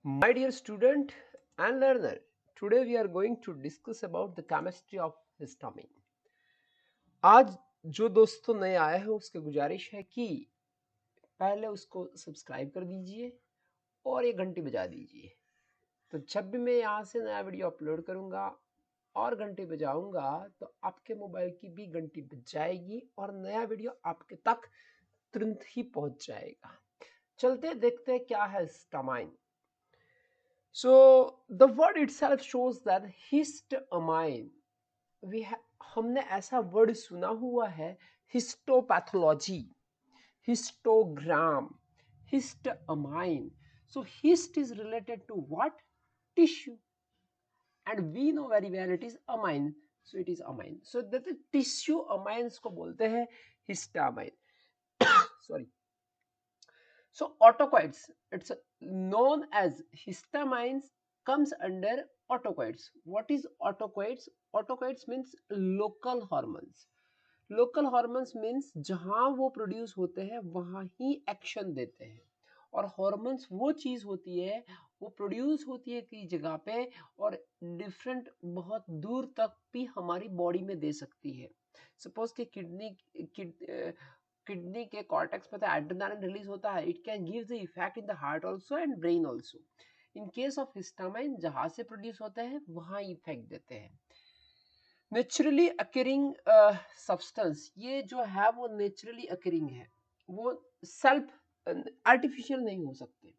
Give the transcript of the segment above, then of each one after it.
My dear student and learner, today we are going to discuss about the chemistry of histamine. आज जो दोस्तों नए आए हैं उसकी गुजारिश है कि पहले उसको सब्सक्राइब कर दीजिए और ये घंटी बजा दीजिए। तो जब भी मैं यहाँ से नया वीडियो अपलोड करूँगा और घंटी बजाऊंगा तो आपके मोबाइल की भी घंटी बज जाएगी और नया वीडियो आपके तक तुरंत ही पहुंच जाएगा। चलते देखते हैं क्या है histamine. So the word itself shows that histamine हमने ऐसा वर्ड सुना हुआ है histopathology, histogram, histamine. So hist is related to what? Tissue. And we know very well it is amine. So it is amine. So that the tissue amines को बोलते हैं histamine. Sorry. So autocoids, it's known as histamines, comes under autocoids. What is autocoids? Autocoids means local hormones. Local hormones means जहां वो produce होते हैं वहां ही action देते हैं, और हॉर्मोन्स वो चीज होती है वो प्रोड्यूस होती है कई जगह पे और डिफरेंट बहुत दूर तक भी हमारी बॉडी में दे सकती है। सपोज कि किडनी के कॉर्टेक्स में एड्रेनालिन रिलीज होता है, it can give the effect in the heart also and brain also. In case of histamine जहां से प्रोड्यूस होते हैं वहां इफेक्ट देते हैं। नेचुरली अकरिंग सब्सटेंस, ये जो है वो नेचुरली अकरिंग है, वो सेल्फ आर्टिफिशियल नहीं हो सकते।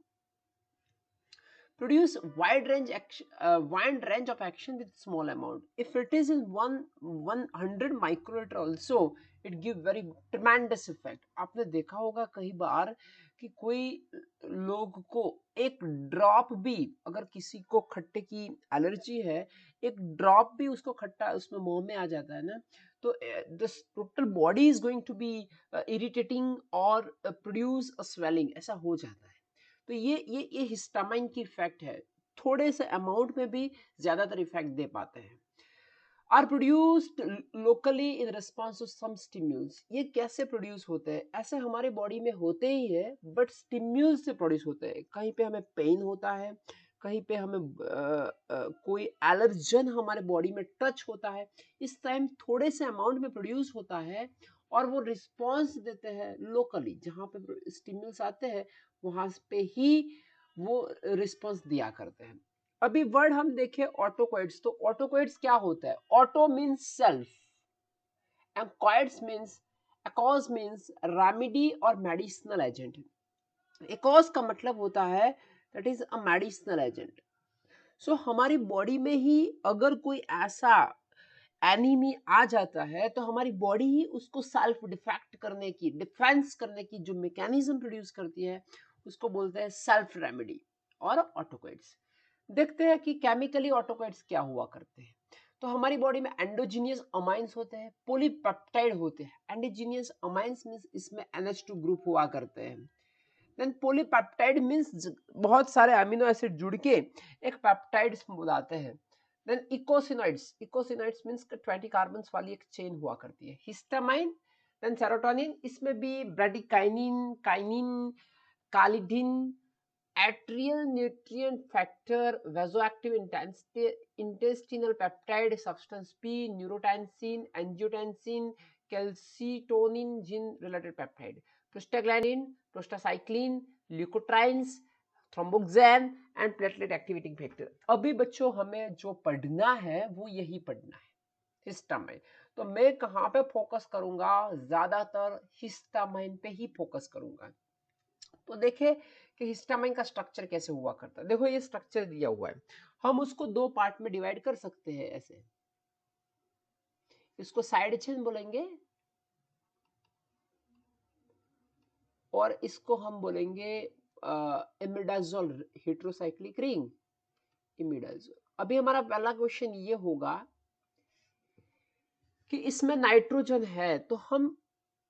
Produce wide range of action with small amount. If it is in 100 microliter also, it give very tremendous effect. आपने देखा होगा कई बार कि कोई लोग को एक ड्रॉप भी, अगर किसी को खट्टे की एलर्जी है, एक ड्रॉप भी उसको खट्टा उसमें मुंह में आ जाता है ना, तो this total body is going to be irritating और प्रोड्यूस अ स्वेलिंग, ऐसा हो जाता है। तो ये हिस्टामाइन की इफेक्ट है, थोड़े से अमाउंट में भी ज्यादातर इफेक्ट दे पाते हैं। Are produced locally in response to some stimuli, ये कैसे प्रोड्यूस होते हैं? ऐसे हमारे बॉडी में होते ही है बट स्टिम्यूल्स से प्रोड्यूस होते हैं। कहीं पे हमें पेन होता है, कहीं पे हमें कोई एलर्जन हमारे बॉडी में टच होता है, इस टाइम थोड़े से अमाउंट में प्रोड्यूस होता है और वो रिस्पॉन्स देते हैं लोकली, जहाँ पे स्टिम्यूल्स आते हैं वहां पे ही वो रिस्पॉन्स दिया करते हैं। अभी वर्ड हम देखें ऑटोकॉइड्स, तो ऑटोकॉइड्स क्या होता है? Auto means self and coids means, akos means remedy और मेडिसिनल एजेंट। एकॉस का मतलब होता है that is a medicinal agent. So हमारी बॉडी में ही अगर कोई ऐसा एनीमी आ जाता है तो हमारी बॉडी ही उसको सेल्फ डिफेक्ट करने की, डिफेंस करने की जो मैकेनिज्म प्रोड्यूस करती है उसको बोलते हैं सेल्फ रेमेडी और ऑटोकॉइड्स। देखते हैं कि केमिकली ऑटोकॉइड्स क्या हुआ करते हैं। तो हमारी बॉडी में एंडोजीनियस अमाइंस होते हैं, पॉलीपेप्टाइड होते हैं। एंडोजीनियस अमाइंस मींस इसमें NH2 ग्रुप हुआ करते हैं। देन पॉलीपेप्टाइड मींस बहुत सारे अमीनो एसिड जुड़ के एक पेप्टाइड बनाते हैं। देन इकोसिनॉइड्स, इकोसिनॉइड्स मींस 20 कार्बन्स वाली एक चेन हुआ करती है। हिस्टामाइन, देन सेरोटोनिन, इसमें भी bradykinin, kinin, kallidin, atrial nutrient factor, vasoactive intestinal peptide, substance P, neurotensin, angiotensin, calcitonin gene related peptide, prostaglandin, prostacyclin, leukotrienes, thromboxane and platelet activating factor. अभी बच्चों हमें जो पढ़ना है वो यही पढ़ना है, हिस्टामाइन। तो मैं कहाँ पे फोकस करूंगा? ज्यादातर हिस्टामाइन पे ही फोकस करूंगा। तो देखे कि हिस्टामाइन का स्ट्रक्चर कैसे हुआ करता है। देखो ये स्ट्रक्चर दिया हुआ है, हम उसको दो पार्ट में डिवाइड कर सकते हैं ऐसे। इसको साइड चेन बोलेंगे और इसको हम बोलेंगे इमिडाजोल, हेटेरोसाइक्लिक रिंग, इमिडाजोल। अभी हमारा पहला क्वेश्चन ये होगा कि इसमें नाइट्रोजन है तो हम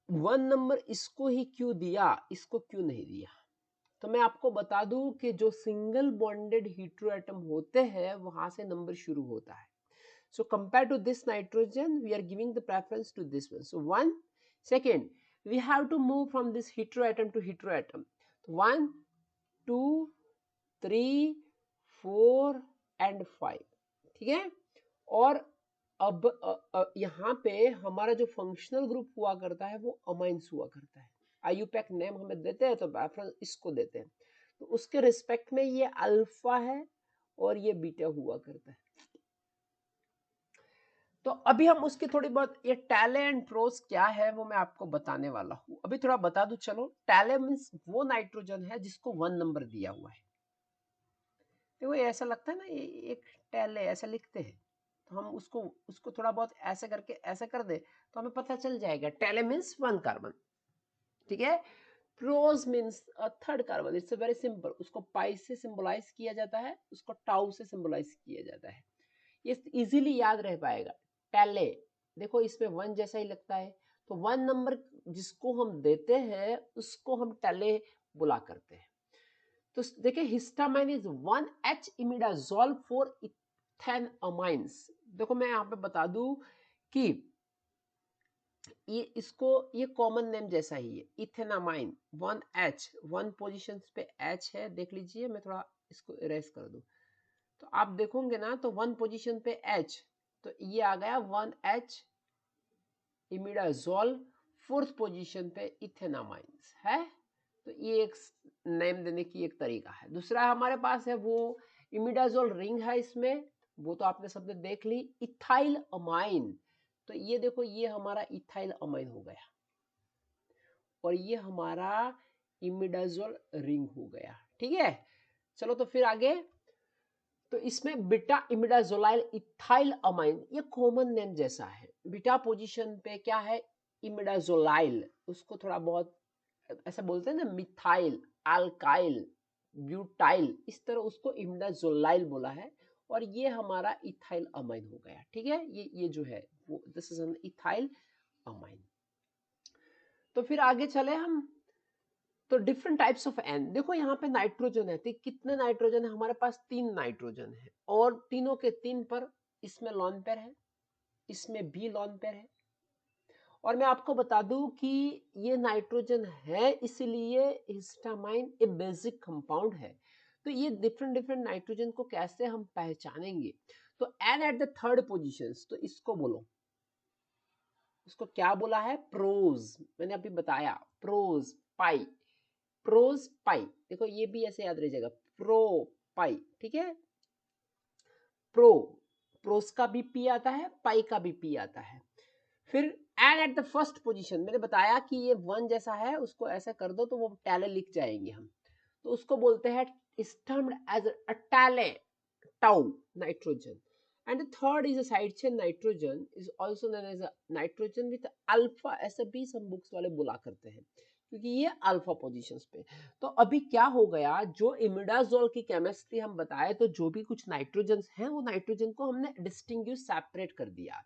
1 नंबर इसको ही क्यों दिया, इसको क्यों नहीं दिया? तो मैं आपको बता दूं कि जो सिंगल बॉन्डेड हीट्रो एटम होते हैं वहां से नंबर शुरू होता है। So compared to this nitrogen, we are giving the preference to this one. So 1, second, we have to move from this heteroatom to heteroatom. 1, 2, 3, 4 and 5, ठीक है। और अब यहाँ पे हमारा जो फंक्शनल ग्रुप हुआ करता है वो अमाइंस हुआ करता है। आईयूपैक नेम हमें देते हैं तो रेफरेंस इसको देते हैं, तो उसके रिस्पेक्ट में ये अल्फा है और ये बीटा हुआ करता है। तो अभी हम उसकी थोड़ी बहुत ये टैले एंड प्रोस क्या है वो मैं आपको बताने वाला हूँ। अभी थोड़ा बता दूं, चलो। टैले मीन्स वो नाइट्रोजन है जिसको 1 नंबर दिया हुआ है। देखो ये ऐसा लगता है ना, ये एक टैले ऐसा लिखते हैं, तो हम उसको उसको थोड़ा बहुत ऐसे करके ऐसे कर दे तो हमें पता चल जाएगा। टैले मीन्स 1 कार्बन, ठीक है। Pros means third carbon. It's very simple. उसको पाई से सिंबलाइज किया जाता है, उसको टाउ से सिंबलाइज किया जाता है। ये इजीली याद रह पाएगा। टैले, देखो इसमें 1 जैसा ही लगता है, तो 1 नंबर जिसको हम देते हैं उसको हम टैले बुला करते हैं। तो देखिए histamine is 1H imidazole for ethanamines. देखो मैं यहाँ पे बता दूं कि ये कॉमन नेम जैसा ही है, इथेनामाइन 1H, 1 पोजीशन पे H है, देख लीजिए। मैं थोड़ा इसको इरेज कर दूं तो आप देखोगे ना, तो 1 पोजीशन पे H, तो ये आ गया 1H इमिडाजोल। 4th पोजीशन पे इथेनामाइंस है, तो ये एक नेम देने की एक तरीका है। दूसरा हमारे पास है वो इमिडाजोल रिंग है, इसमें वो तो आपने सबने देख ली। इथाइल अमाइन, तो ये देखो ये हमारा इथाइल अमाइन हो गया और ये हमारा इमिडाजोल रिंग हो गया, ठीक है। चलो तो फिर आगे, तो इसमें बीटा इमिडाजोलाइल इथाइल अमाइन, ये कॉमन नेम जैसा है। बीटा पोजीशन पे क्या है, इमिडाजोलाइल, उसको थोड़ा बहुत ऐसा बोलते हैं ना, मिथाइल, अल्काइल, ब्यूटाइल, इस तरह उसको इमिडाजोलाइल बोला है। और ये हमारा इथाइल अमाइन हो गया, ठीक है। ये जो है वो this is an ethyl amine. तो फिर आगे चले हम, तो डिफरेंट टाइप्स ऑफ एन। देखो यहाँ पे नाइट्रोजन है, तो कितने नाइट्रोजन है हमारे पास, 3 नाइट्रोजन है, और तीनों के 3 पर इसमें लॉन पेयर है, इसमें भी लॉन पेयर है। और मैं आपको बता दूं कि ये नाइट्रोजन है इसलिए हिस्टामाइन एक बेसिक कंपाउंड है। तो ये डिफरेंट डिफरेंट नाइट्रोजन को कैसे हम पहचानेंगे, तो N at the third position, तो इसको बोलो, इसको क्या बोला है, प्रोज। मैंने अभी बताया प्रोज पाई, प्रोज पाई, देखो ये भी ऐसे याद रह जाएगा, प्रो पाई, ठीक है। प्रो, प्रोस का भी पी आता है, पाई का भी पी आता है। फिर and at the first position, मैंने बताया कि ये 1 जैसा है, उसको ऐसे कर दो तो वो टैले लिख जाएंगे हम, तो उसको बोलते हैं termed as a tele tau nitrogen. And the third is a side chain nitrogen, is also known as a nitrogen with alpha, ऐसे भी सब बुक्स वाले बोला करते हैं क्योंकि ये अल्फा पोजीशंस पे। तो अभी क्या हो गया, जो इमिडाजोल की केमिस्ट्री हम बताए, तो जो भी कुछ नाइट्रोजन हैं वो नाइट्रोजन को हमने डिस्टिंग्विश सेपरेट कर दिया।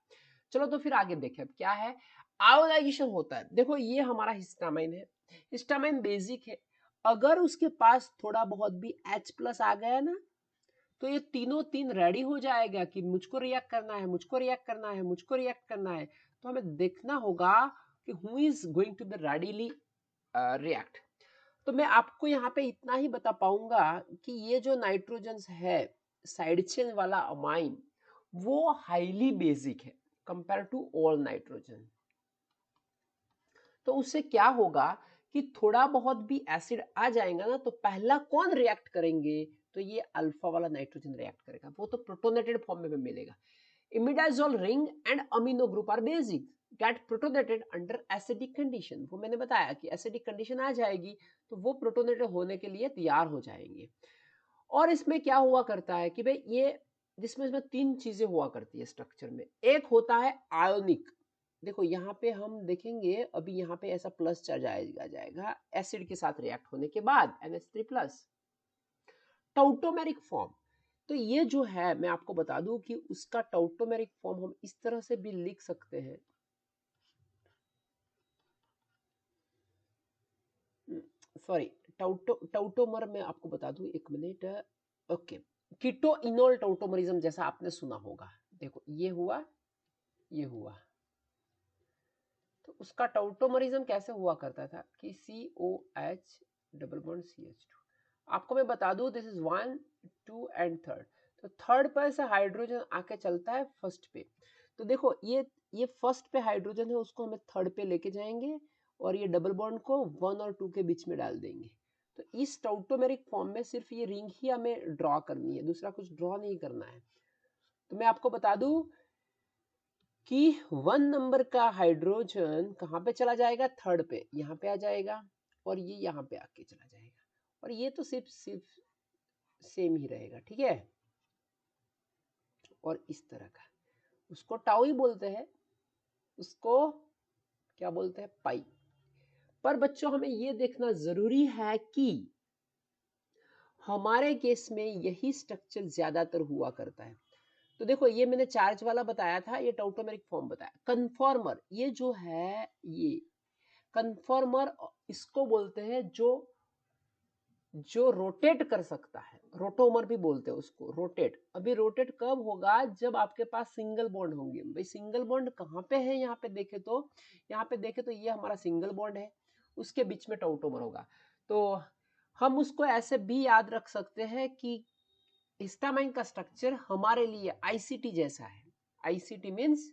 चलो तो फिर आगे देखें अब क्या है, आयोनाइजेशन होता है। देखो ये हमारा हिस्टामाइन है, हिस्टामाइन बेसिक है। अगर उसके पास थोड़ा बहुत भी H प्लस आ गया ना, तो ये तीनों तीन रेडी हो जाएगा कि मुझको रिएक्ट करना है, मुझको रिएक्ट करना है, मुझको रिएक्ट करना है। तो हमें देखना होगा कि who is going to be readily react. तो मैं आपको यहाँ पे इतना ही बता पाऊंगा कि ये जो नाइट्रोजन है साइड चेन वाला अमाइन, वो हाईली बेसिक है कंपेयर टू ऑल नाइट्रोजन। तो उससे क्या होगा कि थोड़ा बहुत भी एसिड आ जाएगा ना, तो पहला कौन रिएक्ट करेंगे, तो ये अल्फा वाला नाइट्रोजन रिएक्ट करेगा, वो तो प्रोटोनेटेड फॉर्म में मिलेगा। Imidazole ring and amino group are basic get protonated under acidic condition. वो मैंने बताया कि एसिडिक कंडीशन आ जाएगी तो वो प्रोटोनेटेड होने के लिए तैयार हो जाएंगे। और इसमें क्या हुआ करता है कि भाई ये जिसमें इसमें 3 चीजें हुआ करती है स्ट्रक्चर में। एक होता है आयोनिक, देखो यहाँ पे हम देखेंगे, अभी यहाँ पे ऐसा प्लस चार्ज जाएगा एसिड के साथ रिएक्ट होने के बाद NH3+। टाउटोमेरिक फॉर्म, तो ये जो है मैं आपको बता दूं कि उसका टाउटोमेरिक फॉर्म हम इस तरह से भी लिख सकते हैं, सॉरी टाउटोमर में आपको बता दूं, एक मिनट, ओके। कीटो इनोल टाउटोमरिज्म जैसा आपने सुना होगा, देखो ये हुआ, ये हुआ। तो उसका टाउटोमरिज्म कैसे हुआ करता था कि COH डबल बॉन्ड CH2, आपको मैं बता दूं दिस इज 1 2 एंड थर्ड। तो थर्ड पर से हाइड्रोजन आके चलता है फर्स्ट पे। तो देखो ये फर्स्ट पे हाइड्रोजन है, उसको हमें थर्ड पे लेके जाएंगे और ये डबल बॉन्ड को 1 और 2 के बीच में डाल देंगे। तो इस टॉटोमेरिक फॉर्म में सिर्फ ये रिंग ही हमें ड्रॉ करनी है, दूसरा कुछ ड्रॉ नहीं करना है। तो मैं आपको बता दूं कि 1 नंबर का हाइड्रोजन कहाँ पे चला जाएगा, थर्ड पे, यहाँ पे आ जाएगा और ये यहाँ पे आके चला जाएगा, और ये तो सिर्फ सेम ही रहेगा, ठीक है। और इस तरह का, उसको टाउ ही बोलते हैं, उसको क्या बोलते हैं, पाई। पर बच्चों हमें ये देखना जरूरी है कि हमारे केस में यही स्ट्रक्चर ज्यादातर हुआ करता है। तो देखो ये मैंने चार्ज वाला बताया था, ये टॉटोमेरिक फॉर्म बताया। कन्फॉर्मर ये जो है, ये कन्फॉर्मर इसको बोलते हैं जो रोटेट कर सकता है, रोटोमर भी बोलते हैं उसको, रोटेट। अभी रोटेट कब होगा, जब आपके पास सिंगल बॉन्ड होंगे। भाई सिंगल बॉन्ड कहाँ पे है, यहाँ पे देखे तो ये हमारा सिंगल बॉन्ड है, उसके बीच में टॉटोमर होगा। तो हम उसको ऐसे भी याद रख सकते हैं कि हिस्टामाइन का स्ट्रक्चर हमारे लिए आईसीटी जैसा है। ICT means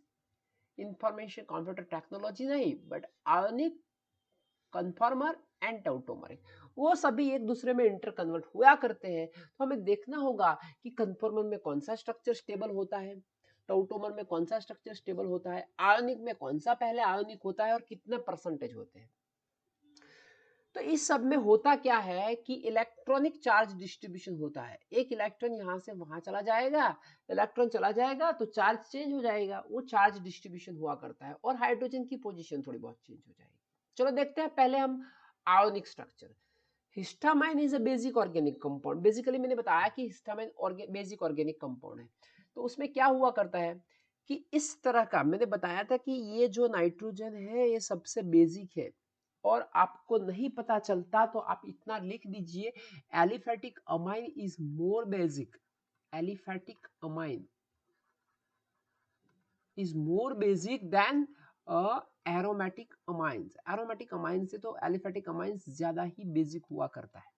information computer technology नहीं, but ionic, conformer and tautomer, वो सभी एक दूसरे में इंटर कन्वर्ट हुआ करते हैं। तो हमें देखना होगा कि कन्फॉर्मर में कौन सा स्ट्रक्चर स्टेबल होता है, टॉटोमर में कौन सा स्ट्रक्चर स्टेबल होता है, आयोनिक में कौन सा पहले आयोनिक होता है और कितने परसेंटेज होते हैं। तो इस सब में होता क्या है कि इलेक्ट्रॉनिक चार्ज डिस्ट्रीब्यूशन होता है। एक इलेक्ट्रॉन यहां से वहां चला जाएगा, इलेक्ट्रॉन चला जाएगा तो चार्ज चेंज हो जाएगा, वो चार्ज डिस्ट्रीब्यूशन हुआ करता है, और हाइड्रोजन की पोजीशन थोड़ी बहुत चेंज हो जाएगी। चलो देखते हैं पहले हम ionic structure. Histamine is a basic organic compound. Basically मैंने बताया कि हिस्टामाइन बेसिक ऑर्गेनिक कंपाउंड है। तो उसमें क्या हुआ करता है कि इस तरह का, मैंने बताया था कि ये जो नाइट्रोजन है ये सबसे बेसिक है, और आपको नहीं पता चलता तो आप इतना लिख दीजिए, aliphatic amine is more basic. Aliphatic amine is more basic than aromatic amines. Aromatic amine से तो एलिफेटिक अमाइंस ज्यादा ही बेसिक हुआ करता है,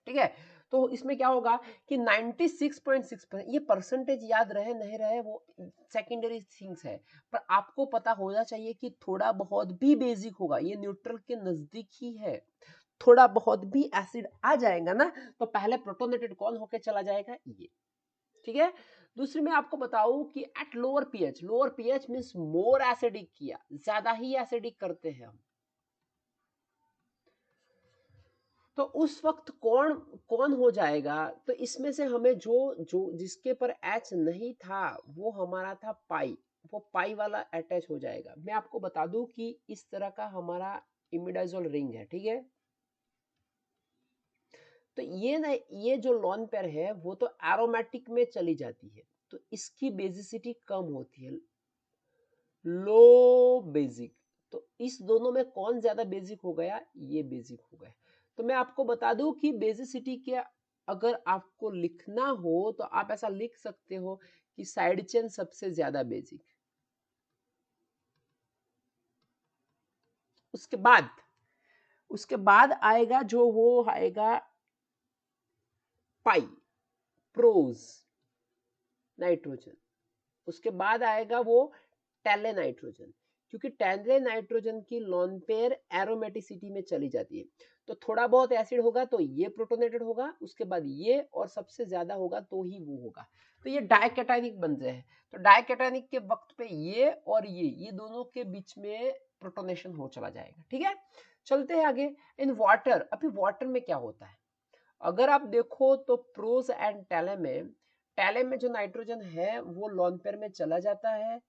ठीक है। तो इसमें क्या होगा कि 96.6%, ये परसेंटेज याद रहे नहीं रहे वो सेकेंडरी थिंग्स है, पर आपको पता होना चाहिए कि थोड़ा बहुत भी बेसिक होगा, ये न्यूट्रल के नजदीक ही है। थोड़ा बहुत भी एसिड आ जाएगा ना, तो पहले प्रोटोनेटेड कौन होके चला जाएगा, ये, ठीक है। दूसरी मैं आपको बताऊं कि at lower pH means more acidic किया, ज्यादा ही एसिडिक करते हैं हम, तो उस वक्त कौन कौन हो जाएगा। तो इसमें से हमें जो जो जिसके पर एच नहीं था वो हमारा था पाई, वो पाई वाला अटैच हो जाएगा। मैं आपको बता दूं कि इस तरह का हमारा इमिडाजोल रिंग है, ठीक है। तो ये ना, ये जो लॉन पेयर है वो तो एरोमेटिक में चली जाती है, तो इसकी बेसिसिटी कम होती है, लो बेसिक। तो इस दोनों में कौन ज्यादा बेसिक हो गया, ये बेसिक हो गया। तो मैं आपको बता दूं कि बेसिसिटी के अगर आपको लिखना हो तो आप ऐसा लिख सकते हो कि साइड चेन सबसे ज्यादा बेसिक, उसके बाद आएगा जो वो आएगा पाई, प्रोज नाइट्रोजन, उसके बाद आएगा वो टेले नाइट्रोजन, क्योंकि टेले नाइट्रोजन की लोन पेयर एरोमेटिसिटी में चली जाती है। तो थोड़ा बहुत एसिड होगा तो ये प्रोटोनेटेड होगा, उसके बाद ये, और सबसे ज्यादा होगा तो ही वो होगा। तो ये डाइकेटायनिक बन जाए, तो डाइकेटायनिक के वक्त पे ये और ये दोनों के बीच में प्रोटोनेशन हो चला जाएगा, ठीक है। चलते हैं आगे। इन वाटर, अभी वाटर में क्या होता है, अगर आप देखो तो प्रोज एंड टेले में जो नाइट्रोजन है वो लॉन पेयर में चला जाता है।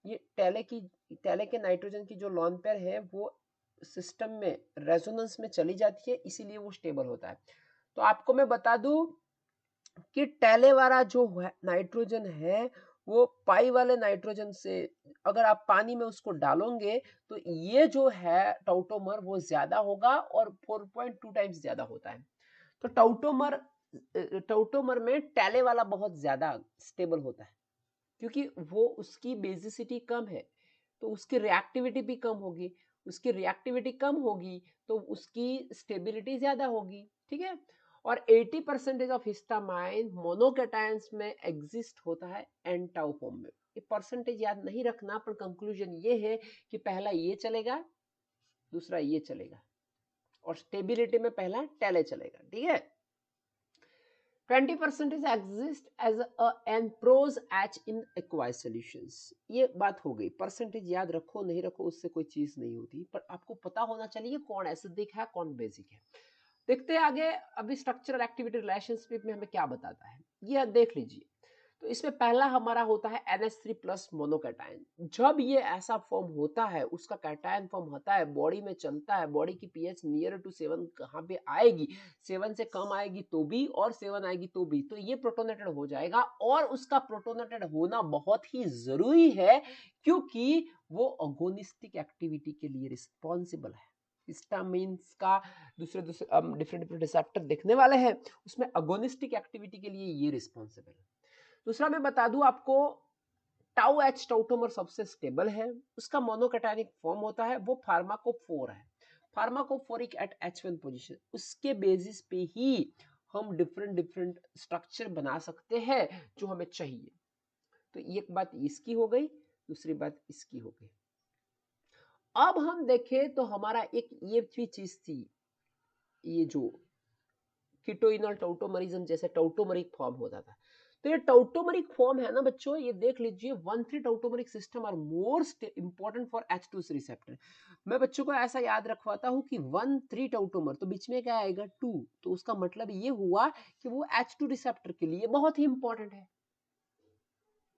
ये टेले के नाइट्रोजन की जो लॉन पेयर है वो सिस्टम में रेजोनेंस में चली जाती है, इसीलिए वो स्टेबल होता है। तो आपको मैं बता दूं कि टेले वाला जो नाइट्रोजन है वो पाई वाले नाइट्रोजन से, अगर आप पानी में उसको डालोगे तो ये जो है टॉटोमर वो ज्यादा होगा और 4.2 टाइम्स ज्यादा होता है। तो टाउटोमर में टेले वाला बहुत ज्यादा स्टेबल होता है, क्योंकि वो उसकी बेसिसिटी कम है, तो उसकी रिएक्टिविटी भी कम होगी, उसकी रिएक्टिविटी कम होगी तो उसकी स्टेबिलिटी ज्यादा होगी, ठीक है। और 80% ऑफ हिस्टामाइन मोनोकैटायंस में एग्जिस्ट होता है एन टाउ फॉर्म में। ये परसेंटेज याद नहीं रखना, पर कंक्लूजन ये है कि पहला ये चलेगा, दूसरा ये चलेगा, और स्टेबिलिटी में पहला टेले चलेगा, ठीक है। 20% exist as an pros H in aqueous solutions. ये बात हो गई, परसेंटेज याद रखो नहीं रखो उससे कोई चीज नहीं होती, पर आपको पता होना चाहिए कौन एसिडिक है कौन बेसिक है। देखते हैं आगे। अभी स्ट्रक्चरल एक्टिविटी रिलेशनशिप में हमें क्या बताता है, ये देख लीजिए। तो इसमें पहला हमारा होता है NH3 प्लस मोनोकैटायन। जब ये ऐसा फॉर्म होता है, उसका कैटायन फॉर्म होता है, बॉडी में चलता है, बॉडी की पीएच नियर टू 7 कहाँ पे आएगी, 7 से कम आएगी तो भी, और 7 आएगी तो भी, तो ये प्रोटोनेटेड हो जाएगा। और उसका प्रोटोनेटेड होना बहुत ही जरूरी है, क्योंकि वो अगोनिस्टिक एक्टिविटी के लिए रिस्पॉन्सिबल है। हिस्टामिन्स का दूसरे डिफरेंट डिफरेंट रिसेप्टर देखने वाले हैं, उसमें अगोनिस्टिक एक्टिविटी के लिए ये रिस्पॉन्सिबल है। दूसरा मैं बता दूं आपको, टाउ एच टाउटोमर सबसे स्टेबल है, उसका मोनोकैटायनिक फॉर्म होता है, वो फार्माकोफोर है, फार्माकोफोरिक एट H1 पोजीशन। उसके बेसिस पे ही हम डिफरेंट डिफरेंट स्ट्रक्चर बना सकते हैं जो हमें चाहिए। तो एक बात इसकी हो गई, दूसरी बात इसकी हो गई। अब हम देखें तो हमारा एक ये भी चीज थी, ये जो कीटोइनल टाउटोमरिज्म जैसे टाउटोमरिक फॉर्म होता था। तो ये टाउटोमरिक फॉर्म है ना बच्चों, ये देख लीजिए 1,3 tautomeric system are most important for H2 receptor. मैं बच्चों को ऐसा याद रखवाता हूँ कि 1,3 टाउटोमर तो बीच में क्या आएगा 2, तो उसका मतलब ये हुआ कि वो H2 रिसेप्टर के लिए बहुत ही इंपॉर्टेंट है।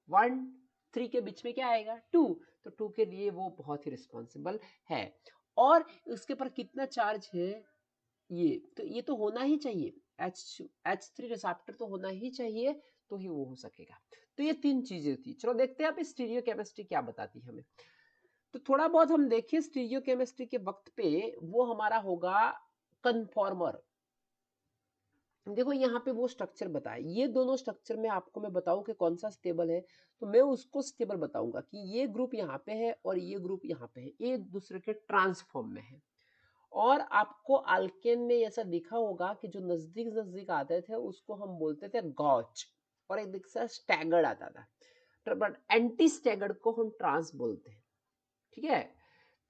1,3 के बीच में क्या आएगा 2, तो 2 के लिए वो बहुत ही रिस्पॉन्सिबल है। और उसके पर कितना चार्ज है, ये तो होना ही चाहिए, H3 रिसेप्टर तो होना ही चाहिए, तो ही वो हो सकेगा। तो ये 3 चीजें थी। चलो देखते हैं अब स्टीरियोकेमिस्ट्री क्या बताती है हमें। तो थोड़ा बहुत हम देखिए स्टीरियोकेमिस्ट्री के वक्त पे, वो हमारा होगा कन्फॉर्मर। देखो यहाँ पे वो स्ट्रक्चर बताए, ये दोनों स्ट्रक्चर में आपको मैं बताऊं कि कौन सा स्टेबल है, तो मैं उसको स्टेबल बताऊंगा कि ये ग्रुप यहाँ पे है और ये ग्रुप यहाँ पे है, ये दूसरे के ट्रांसफॉर्म में है। और आपको अल्केन में ऐसा दिखा होगा कि जो नजदीक नजदीक आते थे उसको हम बोलते थे गॉच, और एक दिखता स्टैगर्ड आता था, बट एंटी स्टैगर्ड को हम ट्रांस बोलते हैं, ठीक है।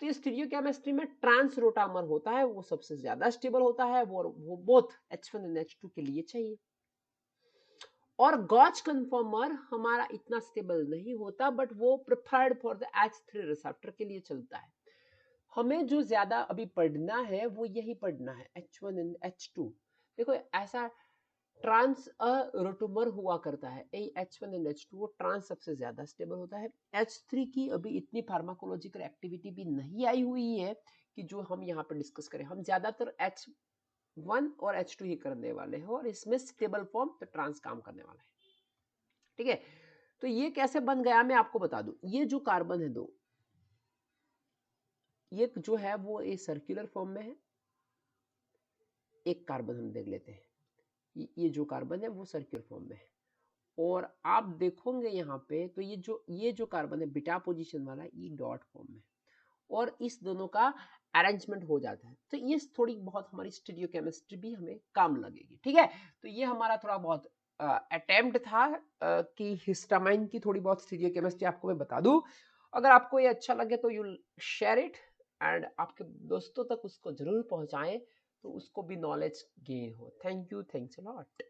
तो ये स्टीरियोकेमिस्ट्री में ट्रांस रोटामर होता है, वो सबसे ज्यादा स्टेबल होता है, वो बोथ H1 और H2 के लिए चाहिए। और गॉच कन्फर्मर हमारा इतना स्टेबल नहीं होता, बट वो preferred for the H3 receptor के लिए चलता है। हमें जो ज्यादा अभी पढ़ना है वो यही पढ़ना है, H1 and H2। देखो ऐसा ट्रांस रोटोमर हुआ करता है, H1 and H2 वो ट्रांस सबसे ज्यादा स्टेबल होता है। H3 की अभी इतनी फार्माकोलॉजिकल एक्टिविटी भी नहीं आई हुई है कि जो हम यहाँ पर डिस्कस करें। हम ज्यादातर H1 और H2 ही करने वाले हैं, और इसमें स्टेबल फॉर्म तो ट्रांस काम करने वाला है, ठीक है। तो ये कैसे बन गया मैं आपको बता दूं। ये जो कार्बन है दो, ये जो है वो एक सर्कुलर फॉर्म में है। एक कार्बन हम देख लेते हैं, ये जो कार्बन है वो सर्कुलर फॉर्म में है, और आप देखोगे यहाँ पे तो ये जो कार्बन है बीटा पोजीशन वाला, ये डॉट फॉर्म में, और इस दोनों का अरेंजमेंट हो जाता है। तो ये थोड़ी बहुत हमारी स्टीरियोकेमिस्ट्री भी हमें काम लगेगी, ठीक है। तो ये हमारा थोड़ा बहुत अटेम्प्ट था कि हिस्टामाइन की थोड़ी बहुत स्टीरियोकेमिस्ट्री आपको मैं बता दूं। अगर आपको ये अच्छा लगे तो यू शेयर इट, एंड आपके दोस्तों तक उसको जरूर पहुंचाएं, तो उसको भी नॉलेज गेन हो। Thank you, thanks a lot.